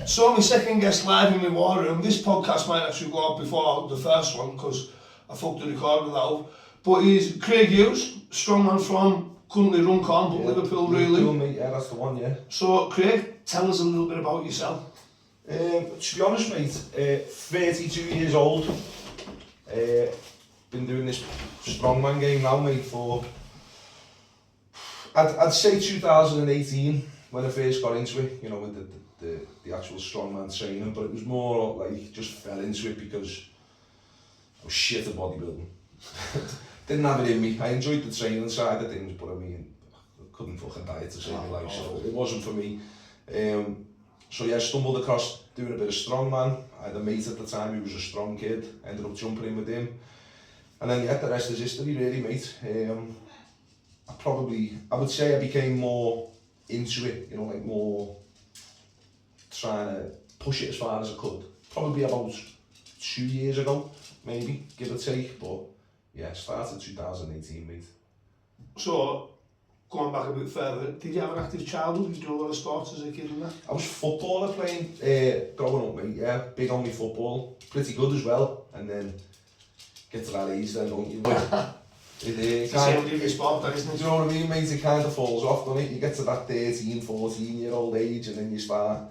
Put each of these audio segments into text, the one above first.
So my second guest live in my war room. This podcast might actually go up before the first one because I fucked the recording out. But he's Craig Hughes, strongman from currently Runcorn, but Liverpool really. Liverpool, mate, yeah, that's the one, yeah. So Craig, tell us a little bit about yourself. To be honest, mate, 32 years old. Been doing this strongman game now, mate, for I'd say 2018 when I first got into it, you know, with the actual strongman training, but it was more like just fell into it because I was shit at bodybuilding. Didn't have it in me. I enjoyed the training side of things, but I mean, I couldn't fucking diet to save my life, so it wasn't for me. So yeah, I stumbled across doing a bit of strongman. I had a mate at the time who was a strong kid, ended up jumping in with him. And then yeah, the rest is history really, mate. I would say I became more into it, you know, like more trying to push it as far as I could. Probably about 2 years ago, maybe, give or take, but yeah, started 2018, mate. So, going back a bit further, did you have an active childhood? Did you do a lot of sports as a kid and that? I was footballer playing, growing up, mate, yeah, big on me football, pretty good as well, and then get to that age then, don't you? It's the same with your sport, that isn't it? Do you know what I mean, mate? It kind of falls off, doesn't it? You get to that 13, 14-year-old age and then you start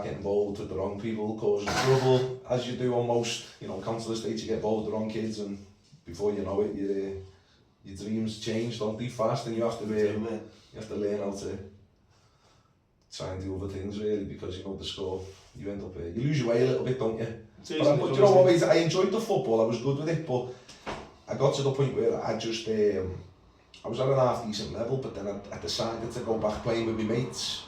getting involved with the wrong people, causing trouble, as you do on most, you know, council estates. You get involved with the wrong kids and before you know it, your dreams change, don't they, fast, and you have to learn how to try and do other things, really, because you know the score, you end up, you lose your way a little bit, don't you? But you know what, mate, I enjoyed the football, I was good with it, but I got to the point where I just, I was at an half-decent level, but then I decided to go back playing with my mates,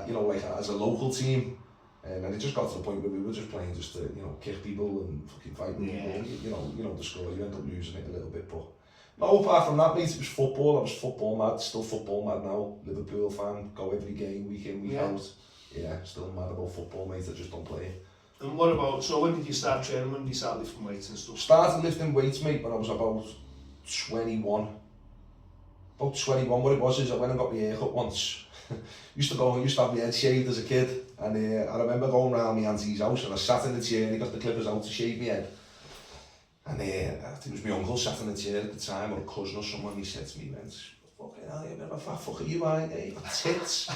you know, like as a local team, and it just got to the point where we were just playing just to, you know, kick people and fucking fight people, you know the score, you end up losing it a little bit, but no, apart from that, mate, it was football. I was football mad, still football mad now, Liverpool fan, go every game, week in, week out. Yeah, still mad about football, mate, I just don't play it. And what about, so when did you start training, when did you start lifting weights and stuff? Started lifting weights, mate, when I was about 21. About 21, what it was is I went and got my hair cut once. used to have my head shaved as a kid, and I remember going round my auntie's house and I sat in the chair and he got the clippers out to shave my head. And I think it was my uncle sat in the chair at the time, or a cousin or someone, he said to me, man, fucking hell, you're a bit of a fat fucker you are, you got tits.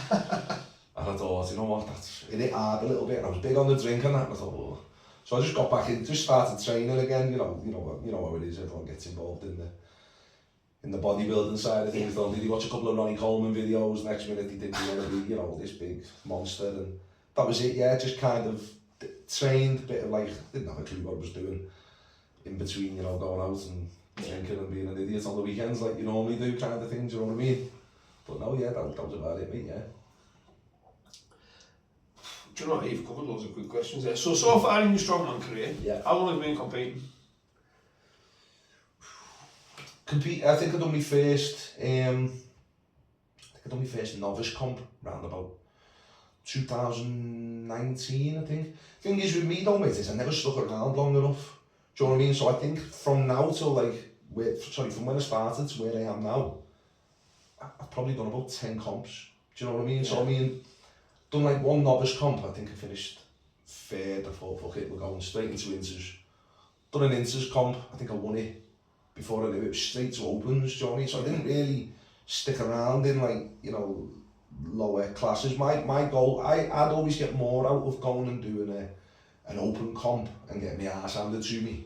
And I thought, you know what, it hit hard a little bit, and I was big on the drink and that, and I thought, oh. So I just got back in, just started training again, you know how it is, everyone gets involved in the bodybuilding side of things, don't they? You watch a couple of Ronnie Coleman videos, next minute he didn't want to be, you know, this big monster, and that was it, yeah, just kind of trained, a bit of like, didn't have a clue what I was doing in between, you know, going out and drinking and being an idiot on the weekends like you normally do, kind of things, you know what I mean? But no, yeah, that was about it, mate, yeah. Do you know what, you've covered loads of good questions there. So far in your strongman career, how long have you been competing? I think I done my first novice comp round about 2019, I think. Thing is with me though, mate, is I never stuck around long enough. Do you know what I mean? So I think from now till like, from when I started to where I am now, I've probably done about 10 comps. Do you know what I mean? Yeah. So I mean, done like one novice comp, I think I finished third. I thought, fuck it, we're going straight into inters. Done an inters comp, I think I won it. Before I knew it, was straight to opens, do you know what I mean? So I didn't really stick around in like, you know, lower classes. My goal, I'd always get more out of going and doing an open comp and getting my arse handed to me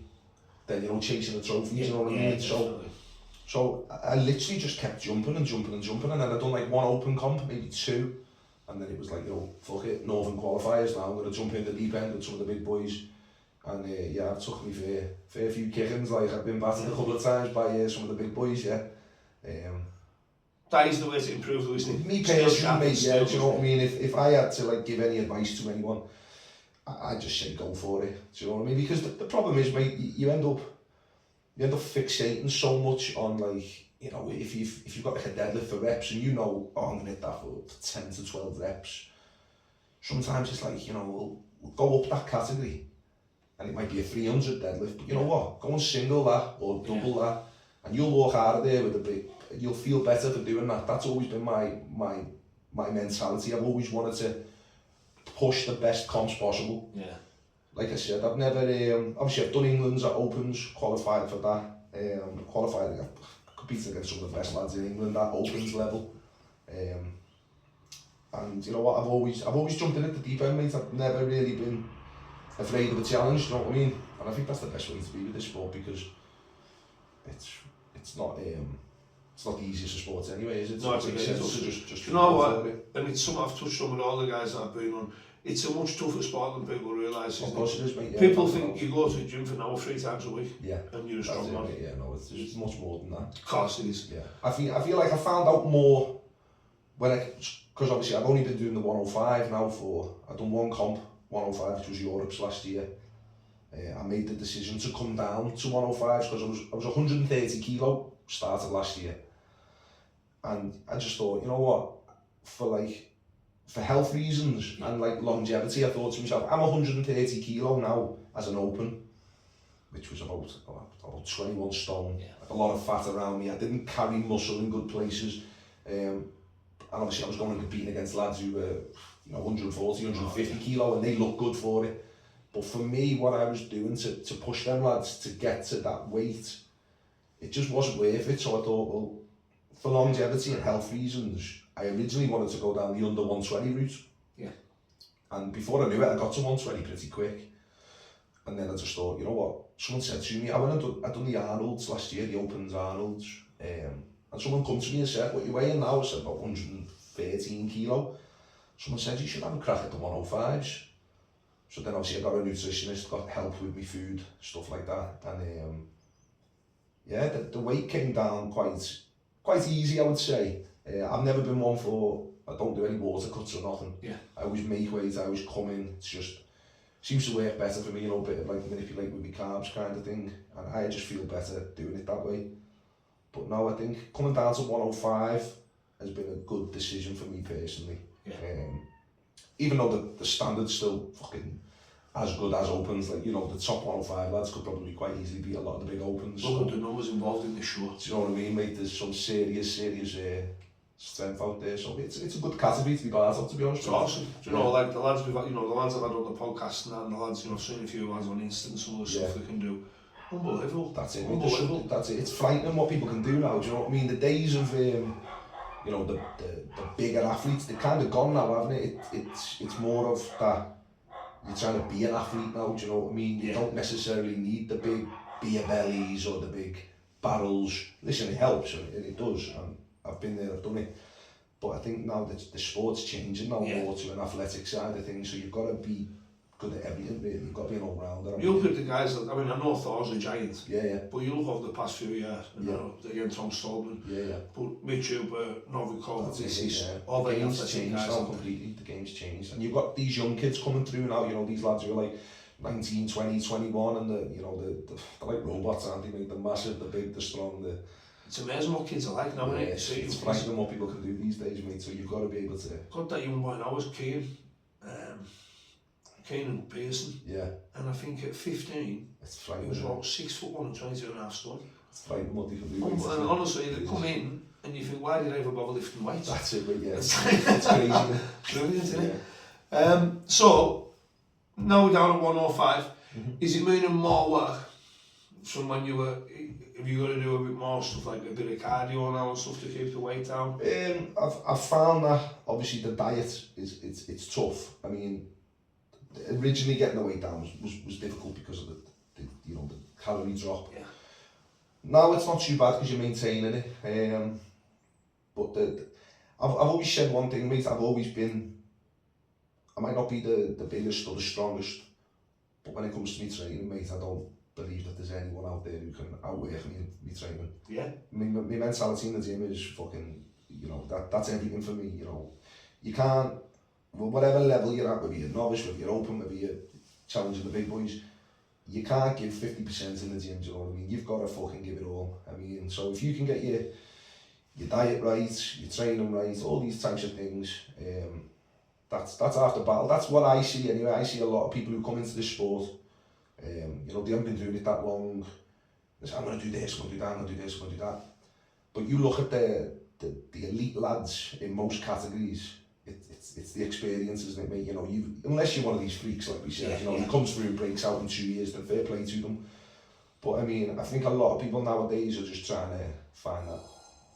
than, you know, chasing the trophies, you know what I mean? So I literally just kept jumping and then I'd done like one open comp, maybe two, and then it was like, you know, fuck it, Northern qualifiers now, I'm going to jump in the deep end with some of the big boys. And yeah, it took me fair few kickings, like I've been battered a couple of times by some of the big boys, yeah. That is the way to improve though, isn't it? Me personally, mate, yeah, do you know what I mean? If I had to like give any advice to anyone, I'd just say go for it, do you know what I mean? Because the problem is, mate, you end up fixating so much on like, you know, if you've got like a deadlift for reps and you know, oh, I'm going to hit that for 10 to 12 reps, sometimes it's like, you know, we'll go up that category. And it might be a 300 deadlift, but you know what? Go and single that or double that, and you'll walk out of there with a big. You'll feel better for doing that. That's always been my mentality. I've always wanted to push the best comps possible. Yeah. Like I said, I've never, obviously I've done England's at Opens, qualified for that. Qualified, I competed against some of the best lads in England at Opens level. And you know what, I've always jumped in at the deep end, mate. I've never really been afraid of a challenge, you know what I mean? And I think that's the best way to be with this sport, because it's not the easiest of sports anyway, is it? No, it's makes okay. sense to just you know what? And it's something I've touched on with all the guys that I've been on. It's a much tougher sport than people realise. Of course it is, mate. Yeah, people think you go to the gym for an hour 3 times a week. Yeah. And you're a strong man. Yeah, no, it's much more than that. Of course it is. Yeah. I feel like I found out more because obviously I've only been doing the 105 now I've done one comp, 105, which was Europe's last year. I made the decision to come down to 105 because I was 130 kilo started last year. And I just thought, you know what, for health reasons and like longevity, I thought to myself, I'm 130 kilo now as an open, which was about 21 stone, like a lot of fat around me. I didn't carry muscle in good places. And obviously I was going and competing against lads who were 140, 150 kilo, and they looked good for it. But for me, what I was doing to push them lads to get to that weight, it just wasn't worth it. So I thought, well, for longevity and health reasons, I originally wanted to go down the under 120 route. Yeah. And before I knew it, I got to 120 pretty quick. And then I just thought, you know what, someone said to me, I'd done the Arnold's last year, the Opens Arnold's, and someone come to me and said, what you weighing now? I said, about 113 kilo. Someone said, you should have a crack at the 105s. So then obviously I got a nutritionist, got help with my food, stuff like that. And yeah, the weight came down quite easy, I would say. I've never been one I don't do any water cuts or nothing. Yeah. I always make weight, I always come in. It's just, seems to work better for me, a bit of like manipulate with my carbs kind of thing. And I just feel better doing it that way. But no, I think coming down to 105 has been a good decision for me personally. Yeah. Even though the standard's still fucking as good as Opens, like, the top 105 lads could probably quite easily beat a lot of the big Opens. Look at the numbers involved in this show. Do you know what I mean, mate? There's some serious strength out there, so it's a good category to be part of, to be honest. It's awesome. Do you know, like the lads the lads I've had on the podcast and the lads, I've seen a few lads on Insta and some of the stuff they can do. Unbelievable. That's it. Unbelievable. That's it. It's frightening what people can do now. Do you know what I mean? The days of the bigger athletes, they're kind of gone now, haven't it? It's more of that you're trying to be an athlete now. Do you know what I mean? You don't necessarily need the big beer bellies or the big barrels. Listen, it helps and it does. And I've been there, I've done it. But I think now that the sport's changing now more to an athletic side of things. So you've got to be good at everything, really. You've got to be an all-rounder. You look at the guys that, I know Thor's a giant. Yeah. But you look over the past few years, again, Tom Stallman. But Mitch Huber, Novikov, all the game's changed now completely. The game's changed. And you've got these young kids coming through now, these lads who are like 19, 20, 21, and they're like robots, aren't they? They're massive, they're big, they're strong, It's amazing what kids are like now, isn't it? It's frightening what people can do these days, mate, so you've got to be able to... Got that young boy now was Kane Pearson. Yeah. And I think at 15, he was about 6'1" and 22.5 stone. It's frightening what they can do. And honestly, they come in and you think, why did I ever bother lifting weights? That's it, but it's crazy. Brilliant, isn't it? So, now we're down at 105. Is it meaning more work from when you were... Have you got to do a bit more stuff, like a bit of cardio now and stuff to keep the weight down? I've found that obviously the diet it's tough. I mean, originally getting the weight down was difficult because of the calorie drop. Yeah. Now it's not too bad because you're maintaining it. But I've always said one thing, mate. I've always been. I might not be the biggest or the strongest, but when it comes to me training, mate, I don't believe that there's anyone out there who can outwork me training. Yeah. My mentality in the gym is fucking, that's everything for me, You can't, whatever level you're at, whether you're novice, whether you're open, whether you're challenging the big boys, you can't give 50% in the gym, do you know what I mean? You've got to fucking give it all. I mean, so if you can get your diet right, your training right, all these types of things, that's half the battle. That's what I see anyway. I see a lot of people who come into this sport, they haven't been doing it that long. They say, I'm going to do this, I'm going to do that, I'm going to do this, I'm going to do that. But you look at the elite lads in most categories, it's the experience, isn't it, mate? You know, unless you're one of these freaks, like we said, you know, who comes through and breaks out in 2 years, then fair play to them. But I mean, I think a lot of people nowadays are just trying to find that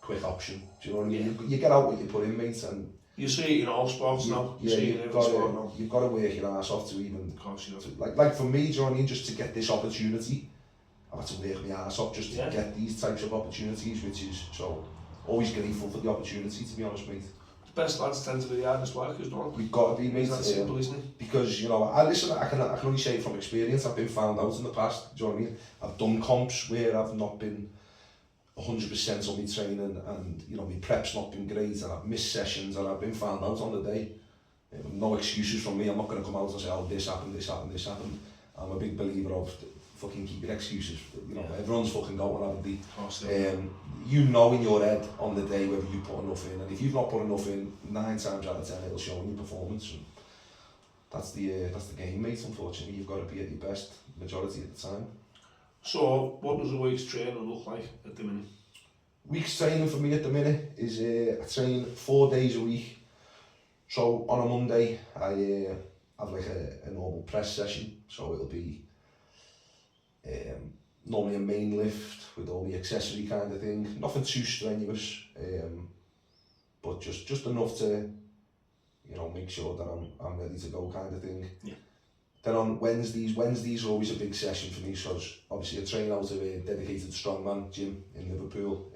quick option. Do you know what I mean? You get out what you put in, mate, and you see it in all sports now. You see it in every sport now. You've got to work your ass off to even... Of course you have. Like for me, do you know what I mean? Just to get this opportunity, I've had to work my ass off just to get these types of opportunities, which is so always grateful for the opportunity, to be honest, mate. The best lads tend to be the hardest workers, don't they? We've got to be, mate. That's simple, isn't it? Because, you know, I can only say it from experience. I've been found out in the past, do you know what I mean? I've done comps where I've not been 100% on my training, and, you know, my prep's not been great, and I've missed sessions, and I've been found out on the day. No excuses from me. I'm not going to come out and say, oh, this happened, this happened, this happened. I'm a big believer of fucking keeping excuses. You know, everyone's fucking got one, haven't they? You know in your head on the day whether you put enough in, and if you've not put enough in, 9 times out of 10 it'll show in your performance. And that's the game, mate. Unfortunately, you've got to be at your best majority of the time. So, what does a week's training look like at the minute? Week's training for me at the minute is I train 4 days a week. So on a Monday, I have like a normal press session. So it'll be normally a main lift with all the accessory kind of thing. Nothing too strenuous, but just enough to, you know, make sure that I'm ready to go kind of thing. Yeah. Then on Wednesdays are always a big session for me. So obviously I train out of a dedicated strongman gym in Liverpool.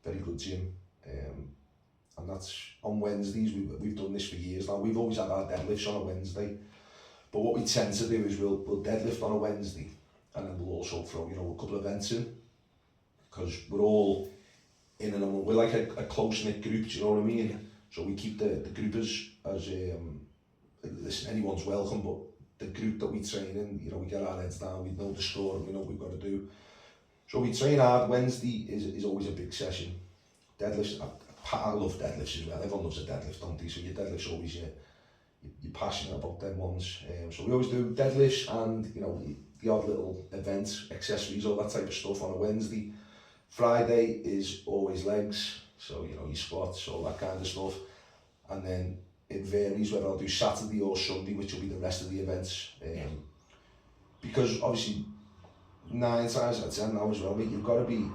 Very good gym. And that's on Wednesdays. We've done this for years now. We've always had our deadlifts on a Wednesday. But what we tend to do is we'll deadlift on a Wednesday, and then we'll also throw, you know, a couple of events in, because we're all in and among, we're like a close-knit group, do you know what I mean? Yeah. So we keep the group as listen, anyone's welcome, but the group that we train in, you know, we get our heads down, we know the score, and we know what we've got to do. So we train hard. Wednesday is always a big session. Deadlifts, I love deadlifts as well. Everyone loves a deadlift, don't they? So your deadlift's always you're passionate about them ones. So we always do deadlifts and, you know, the odd little events, accessories, all that type of stuff on a Wednesday. Friday is always legs, so, you know, your squats, all that kind of stuff. And then it varies whether I'll do Saturday or Sunday, which will be the rest of the events. Because obviously 9 times out of 10 now as well, mate, you've got to be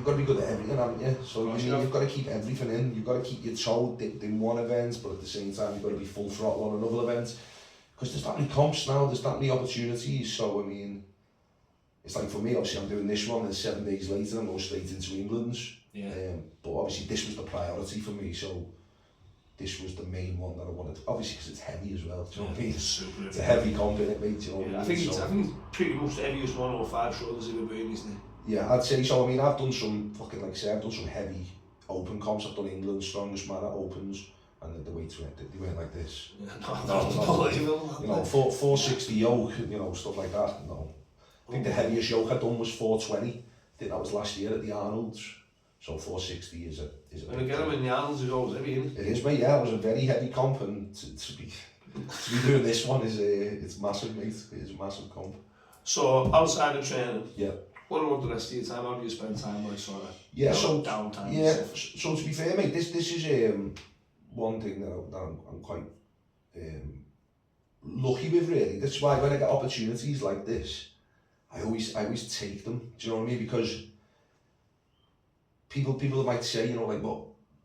good at everything, haven't you? So you've got to keep everything in. You've got to keep your toe dipped in one event, but at the same time you've got to be full throttle on another event. Because there's that many comps now, there's that many opportunities. So I mean, it's like for me, obviously I'm doing this one, and 7 days later I'm going straight into England's. But obviously this was the priority for me, so this was the main one that I wanted. Obviously because it's heavy as well, do you know what I mean? It's a heavy comp in it, mate, do you know what I mean? I think it's pretty much the heaviest 105 shoulders ever been, isn't it? Yeah, I'd say so. I mean, I've done some fucking, like I say, I've done some heavy open comps. I've done England's strongest man at opens, and the weights they weren't like this. Yeah, no, you know, 460 yoke, you know, stuff like that. No, I think the heaviest yoke I'd done was 420. I think that was last year at the Arnold's. So 460 is a. And again, I mean, the Arnold's is always heavy, isn't it? It is, mate. Yeah, it was a very heavy comp, and to be doing this one it's massive, mate. It is a massive comp. So outside of training, yeah. What about the rest of your time? How do you spend time like sort of downtime? Yeah, so to be fair, mate, this is one thing that I'm quite lucky with, really. That's why when I get opportunities like this, I always take them. Do you know what I mean? Because people might say, you know, like,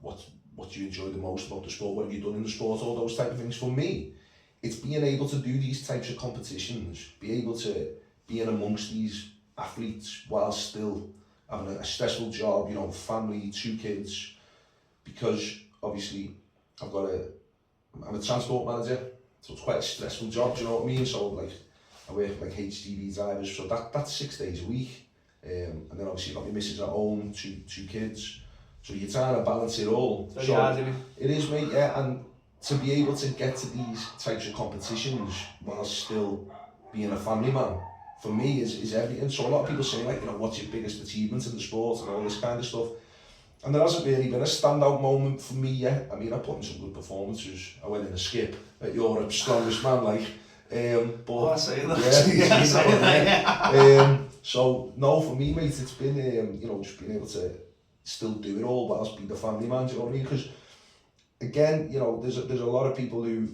what do you enjoy the most about the sport? What have you done in the sport? All those type of things. For me, it's being able to do these types of competitions, be able to be in amongst these athletes while still having a stressful job, you know, family, 2 kids, because obviously I'm a transport manager, so it's quite a stressful job, do you know what I mean? So like I work with like HGV drivers, so that's 6 days a week, and then obviously you've got my missus at home, two kids, so you're trying to balance it all. So hard, isn't it? It is, mate, yeah, and to be able to get to these types of competitions while still being a family man, for me is everything. So a lot of people say, like, you know, what's your biggest achievement in the sport and all this kind of stuff. And there hasn't really been a standout moment for me yet. I mean, I put in some good performances. I went in a skip at Europe's strongest man, like. But I say that. Yeah, so no, for me, mate, it's been you know, just being able to still do it all whilst be the family man. Do you know what I mean? Because again, you know, there's a lot of people who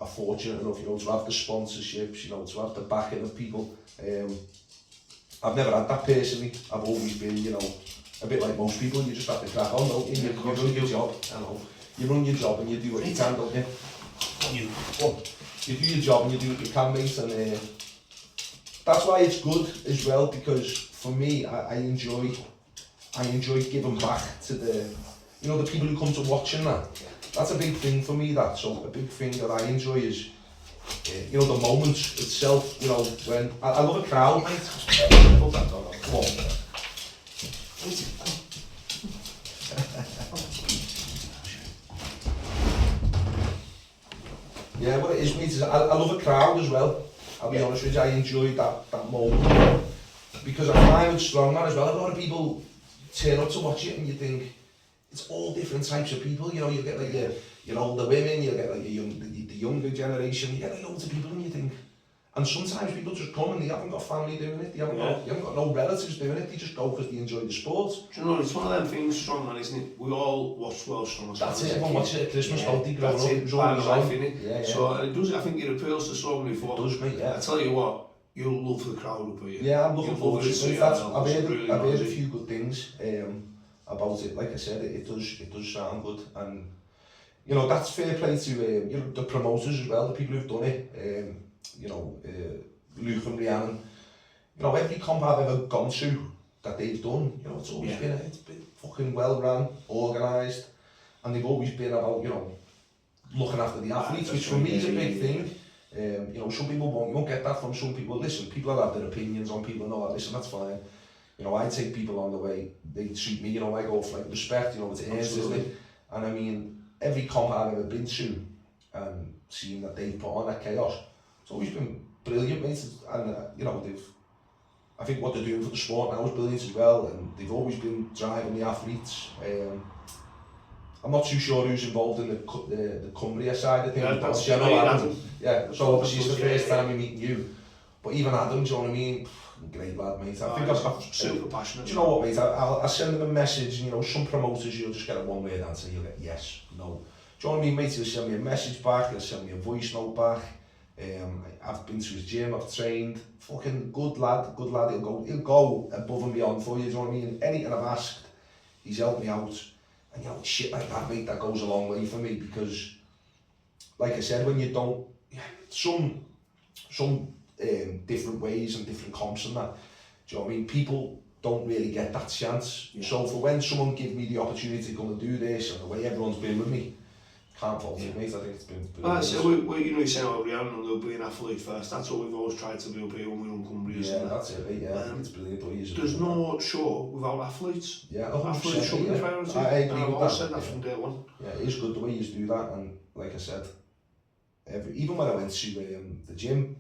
are fortunate enough, you know, to have the sponsorships, you know, to have the backing of people. I've never had that personally. I've always been, you know, a bit like most people. You just have to crack on, don't you? You run your job. You run your job and you do what you can, don't you? You do your job and you do what you can, mate. And that's why it's good as well, because for me, I enjoy giving back to the, you know, the people who come to watching that. That's a big thing for me, that. So a big thing that I enjoy is, you know, the moment itself, you know, when, I love a crowd, mate. Put that down, come on. Yeah, what it is, mate, is I love a crowd as well. I'll be honest with you, I enjoy that moment. Because I'm a strong man as well. A lot of people turn up to watch it and you think, it's all different types of people, you know, you get like your older women, you get like the younger generation, you get like loads of people and you think, and sometimes people just come and they haven't got family doing it, they haven't got no relatives doing it, they just go because they enjoy the sport. Do you know, it's one of them things, strongman, isn't it? We all watch World's Strongest. That's it, everyone watches it at Christmas, don't they? That's it, part of life, innit? Yeah. So it does, I think it appeals to so many folk. It does, mate, yeah. I tell you what, you'll love the crowd up here. Yeah, I'm looking forward to it. I've heard a few good things about it. Like I said, it does sound good, and you know, that's fair play to you know, the promoters as well, the people who've done it. You know, Luke and Rhiannon. You know, every comp I've ever gone to that they've done, you know, it's always been fucking well run, organised, and they've always been about, you know, looking after the athletes, which for me is a big thing. You know, some people won't get that from some people. Listen, people will have their opinions on people and all that. Listen, that's fine. You know, I take people on the way they treat me. You know, I go for like respect. You know, it's earned, isn't it? And I mean, every comp I've ever been to, and seeing that they've put on that chaos, it's always been brilliant, mate. And you know, I think what they're doing for the sport now is brilliant as well. And they've always been driving the athletes. I'm not too sure who's involved in the Cumbria side of things. Yeah, that's Adam. Yeah, so obviously it's the first time we're meeting you. But even Adam, do you know what I mean? Great lad, mate. I think I've super passionate. Do you know what, mate? I'll send them a message. You know, some promoters you'll just get a one-word answer. You'll get yes, no. Do you know what I mean, mate? He'll send me a message back. He'll send me a voice note back. I've been to his gym. I've trained. Fucking good lad. He'll go above and beyond for you. Do you know what I mean? Anything I've asked, he's helped me out. And you know, shit like that, mate, that goes a long way for me, because, like I said, when you don't, some different ways and different comps and that, do you know what I mean? People don't really get that chance. Yeah. So for when someone gives me the opportunity to come and do this, and the way everyone's been with me, can't fault it, mate. I think it's been. Well, so you know, you're saying about Rhiannon and they'll be an athlete first. That's what we've always tried to be up here when we run Cumbria. Yeah, that's it, mate. Yeah, it's brilliant. There's no show without athletes. Yeah, athletes should be the priority. I agree with that. I've said that from day one. Yeah, it is good the way you do that, and like I said, even when I went to the gym,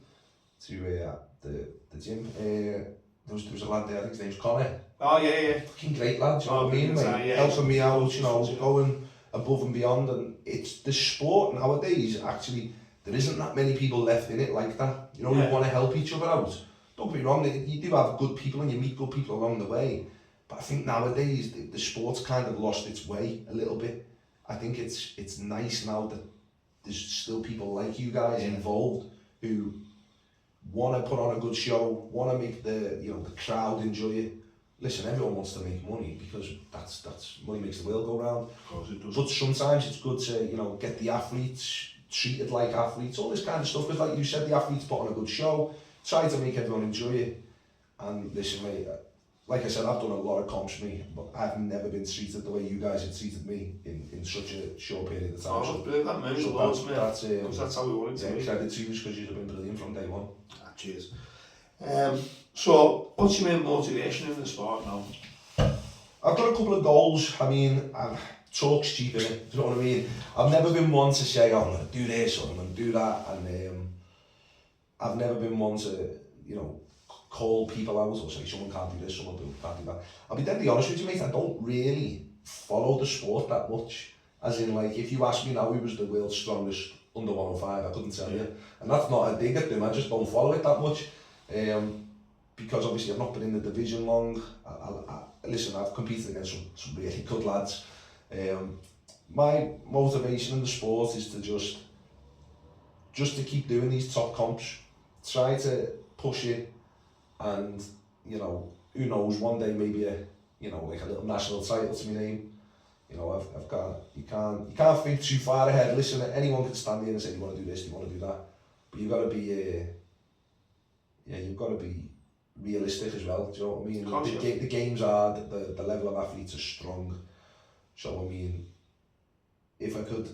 the gym, there was a lad there. I think his name's Connor. Oh yeah. Fucking great lad. Do you know what I mean, mate? Helping me out, you know, going above and beyond, and it's the sport nowadays. Actually, there isn't that many people left in it like that. You know, who want to help each other out. Don't get me wrong, you do have good people and you meet good people along the way. But I think nowadays the sport's kind of lost its way a little bit. I think it's nice now that there's still people like you guys involved who want to put on a good show, want to make the crowd enjoy it. Listen, everyone wants to make money because that's money makes the world go round. Of course it does. But sometimes it's good to get the athletes treated like athletes, all this kind of stuff. Because like you said, the athletes put on a good show, try to make everyone enjoy it. And listen, mate, like I said, I've done a lot of comps, mate, but I've never been treated the way you guys have treated me in such a short period of time. Oh, so brilliant, that means a lot, mate. That's how we want it to be. Credit to you because you've been brilliant from day one. Cheers. So, what's your main motivation in the sport now? I've got a couple of goals. I mean, talk's cheap, innit? Do you know what I mean? I've never been one to say, oh, I'm going to do this or I'm going to do that. And I've never been one to, call people out or say someone can't do this, someone can't do that. I'll be deadly honest with you, mate, I don't really follow the sport that much. As in, like, if you ask me now who was the world's strongest under 105, I couldn't tell you. And that's not a dig at them, I just don't follow it that much. Because obviously I've not been in the division long. Listen, I've competed against some really good lads. my motivation in the sport is to just to keep doing these top comps, try to push it, and you know, who knows, one day maybe a, you know, like a little national title to my name. You know, I've got, you can't think too far ahead. Listen, anyone can stand here and say, you want to do this, you want to do that, but you've got to be, you've got to be realistic as well. Do you know what I mean? Course, the games are, the level of athletes are strong. So I mean, if I could,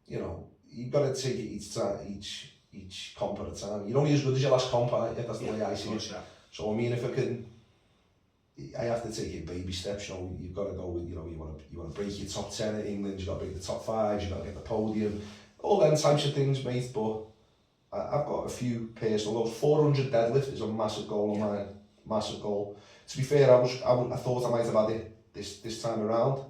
you know, you've got to take it each comp at a time. You're only as good as your last comp, aren't you? That's the way I see it. So I mean, if I can, I have to take it baby steps. You know, you've got to go with, you know, you want to break your top 10 at England, you've got to break the top 5, you've got to get the podium, all them types of things, mate. But I've got a few personal goals. 400 deadlift is a massive goal of mine, massive goal. To be fair, I thought I might have had it this time around,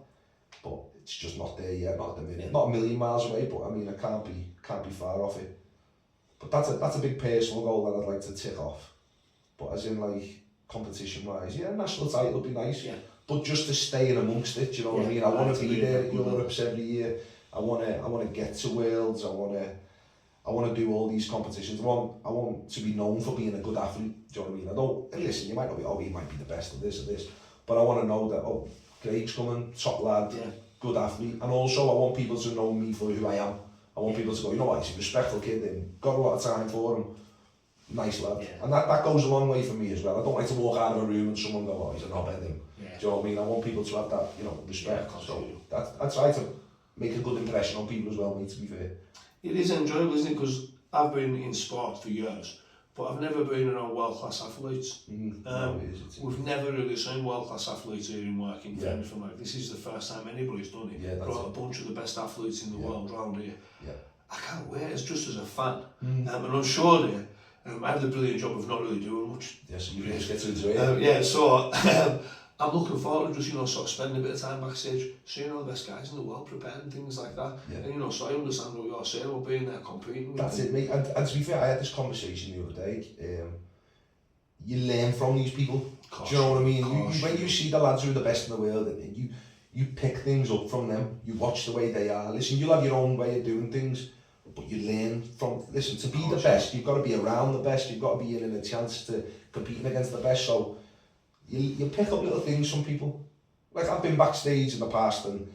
but it's just not there yet, not at the minute. Not a million miles away, but I mean, I can't be far off it. But that's a big personal goal that I'd like to tick off. But as in, like, competition wise, yeah, national title would be nice. Yeah. But just to stay in amongst it, you know what I mean? I want to be there at Europe every year. I want to get to Worlds. I want to do all these competitions. I want to be known for being a good athlete. Do you know what I mean? I don't, listen, you might not be, oh, he might be the best of this or this, but I want to know that, oh, Craig's coming, top lad, good athlete. And also I want people to know me for who I am. I want people to go, you know what, he's a respectful kid, and got a lot of time for him. Nice lad. Yeah. And that goes a long way for me as well. I don't like to walk out of a room and someone go, oh, he's a knobhead. Do you know what I mean? I want people to have that, you know, respect. So I try to make a good impression on people as well, mate, to be fair. It is enjoyable, isn't it? Because I've been in sport for years, but I've never been around world-class athletes. We've never really seen world-class athletes here in working for anything like this. Is the first time anybody's done it. Yeah, brought a bunch of the best athletes in the world round here. Yeah. I can't wait, it's just as a fan. And I'm sure there, I had the brilliant job of not really doing much. Yes, you just get to enjoy it. So I'm looking forward to just, you know, sort of spending a bit of time backstage, seeing all the best guys in the world preparing things like that. Yeah. And, you know, so I understand what you're saying about being there competing. That's it, mate. And to be fair, I had this conversation the other day. You learn from these people. Do you know what I mean? When you see the lads who are the best in the world, and you pick things up from them, you watch the way they are. Listen, you'll have your own way of doing things, but you learn from, listen, to be the best, you've got to be around the best, you've got to be in a chance to competing against the best, so you pick up little things from people. Like, I've been backstage in the past and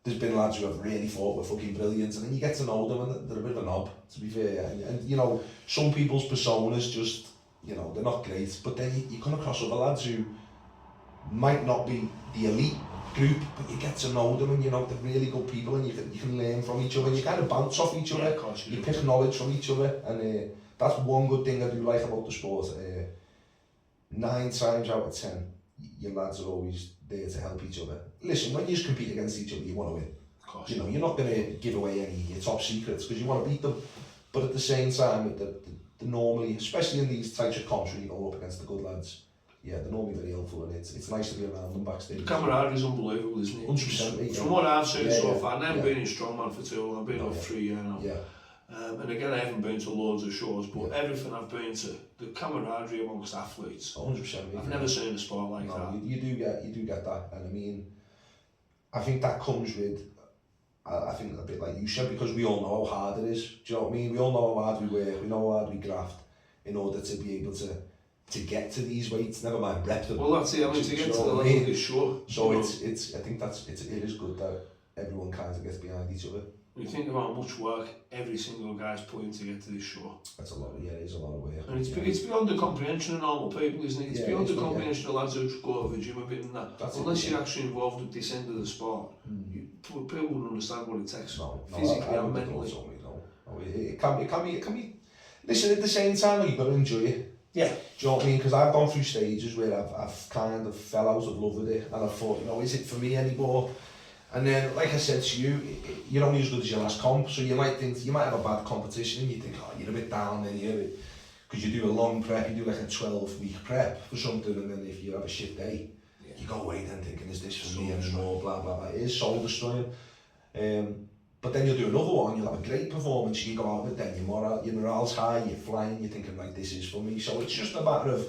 there's been lads who have really thought were fucking brilliant, and then you get to know them and they're a bit of a knob, to be fair, and you know, some people's personas just, you know, they're not great, but then you come across other lads who might not be the elite group, but you get to know them, and you know, they're really good people, and you can learn from each other, and you kind of bounce off each other, you pick knowledge from each other, and that's one good thing I do like about the sport. 9 times out of 10, your lads are always there to help each other. Listen, when you just compete against each other, you want to win. You know, you're not going to give away any of your top secrets because you want to beat them, but at the same time, the normally, especially in these types of comps when you go up against the good lads, yeah, they're normally very helpful, and it's nice to be around them backstage. The camaraderie is unbelievable, isn't it? 100%. From what I've seen so far, and I haven't been in strongman for too long, I've been over 3 years now. Yeah. And again, I haven't been to loads of shows, but everything I've been to, the camaraderie amongst athletes, 100%. I've never seen a sport like that. You do get that, and I mean, I think that comes with, I think a bit like you said, because we all know how hard it is. Do you know what I mean? We all know how hard we work, we know how hard we graft in order to be able to get to these weights, never mind rep them. Well, that's it, I mean, to get to the level of this show. So it's I think it is good that everyone kind of gets behind each other. When you think about how much work every single guy's putting to get to this show. That's a lot, it is a lot of work. And it's beyond the comprehension of normal people, isn't it? It's beyond the comprehension of lads who just go to the gym a bit and that. Unless you're actually involved with this end of the sport, people wouldn't understand what it takes physically and mentally. It can be. Listen, at the same time, you've got to enjoy it. Yeah. Do you know what I mean? Because I've gone through stages where I've kind of fell out of love with it, and I thought, you know, is it for me anymore? And then, like I said to you, you're only as good as your last comp, so you might think, you might have a bad competition and you think, oh, you're a bit down then here, because you do a long prep, you do like a 12-week prep for something, and then if you have a shit day, you go away then thinking, is this for me anymore, blah, blah, blah. It is soul destroying. But then you'll do another one, you'll have a great performance, you go out with it, your morale's high, you're flying, you're thinking, like, this is for me. So it's just a matter of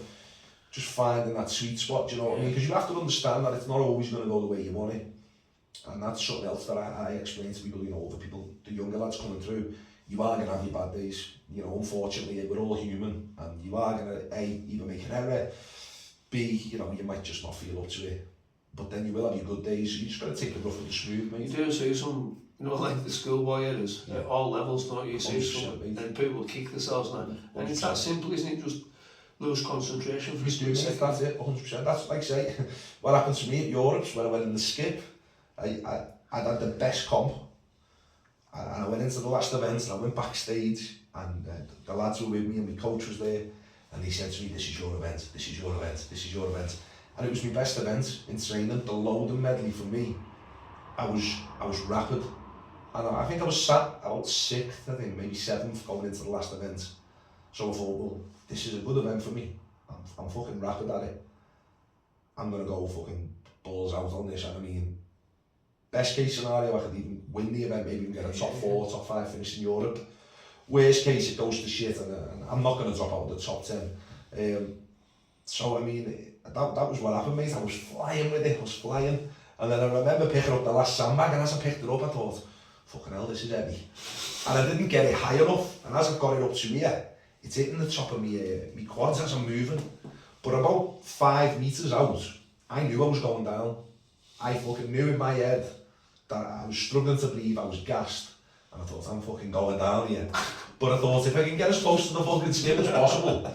just finding that sweet spot, do you know what I mean? Because you have to understand that it's not always going to go the way you want it. And that's something else that I explain to people, you know, the people, the younger lads coming through. You are going to have your bad days, you know, unfortunately, we're all human, and you are going to, A, either make an error, B, you know, you might just not feel up to it, but then you will have your good days, you just got to take the rough with the smooth, mate. You do see some, you know, like the schoolboy errors, at all levels, don't you? See 100%, some, mate. and people kick themselves now, and it's that simple, isn't it? Just lose concentration for a split second. That's it, 100%, that's like I say, what happened to me at Europe's, when I went in the skip, I'd had the best comp, and I went into the last event and I went backstage, and the lads were with me and my coach was there, and he said to me, this is your event, this is your event, this is your event. And it was my best event in training, the loading medley for me. I was rapid, and I think I was sat about 6th, I think, maybe 7th going into the last event. So I thought, well, this is a good event for me. I'm fucking rapid at it. I'm gonna go fucking balls out on this, and I mean, best case scenario, I could even win the event, maybe even get a top 4, top 5 finish in Europe. Worst case, it goes to shit, and I'm not going to drop out of the top 10. So, I mean, that was what happened, mate. I was flying with it, I was flying. And then I remember picking up the last sandbag, and as I picked it up, I thought, fucking hell, this is heavy. And I didn't get it high enough, and as I got it up to here, it's hitting the top of me quads as I'm moving. But about 5 metres out, I knew I was going down. I fucking knew in my head that I was struggling to breathe, I was gassed, and I thought, I'm fucking going down here. But I thought, if I can get as close to the fucking skip as possible,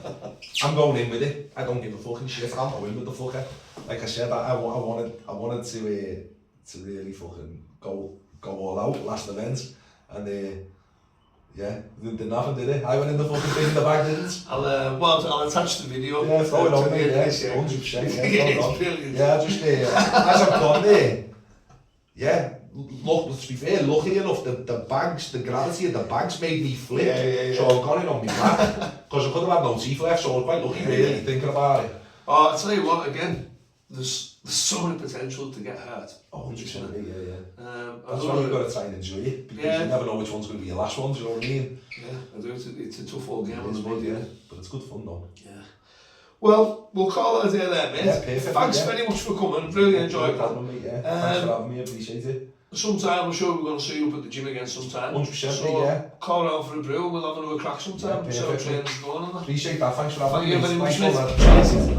I'm going in with it. I don't give a fucking shit, I'll go in with the fucker. Like I said, I wanted to really fucking go all out last event, and yeah, did nothing, did it? I went in the fucking thing in the bag, didn't. I'll attach the video. Yeah, throw it on me, yeah, 100%, yeah, throw it on. Yeah, just as I've gone there, yeah, look, to be fair, lucky enough, the bags, the gravity of the bags made me flip, so I've gone in on my back, because I could have had no teeth left, so I was quite lucky really, thinking about it. Oh, I'll tell you what, again, there's so much potential to get hurt. 100%, yeah. That's why you've got to try and enjoy it, because you never know which one's going to be your last one, do you know what I mean? Yeah, I do, it's a tough old game on the It body, is, yeah, but it's good fun though. Yeah. Well, we'll call it a day there, mate. Yeah, perfect. Thanks very much for coming, really enjoyed that. Mate, thanks for having me, appreciate it. Sometime, I'm sure we're going to see you up at the gym again sometime. 100%, so, yeah. Call around for a brew, we'll have another crack sometime, so training's going on that. Appreciate that, thanks for having me. Thank you very much, Thanks, mate.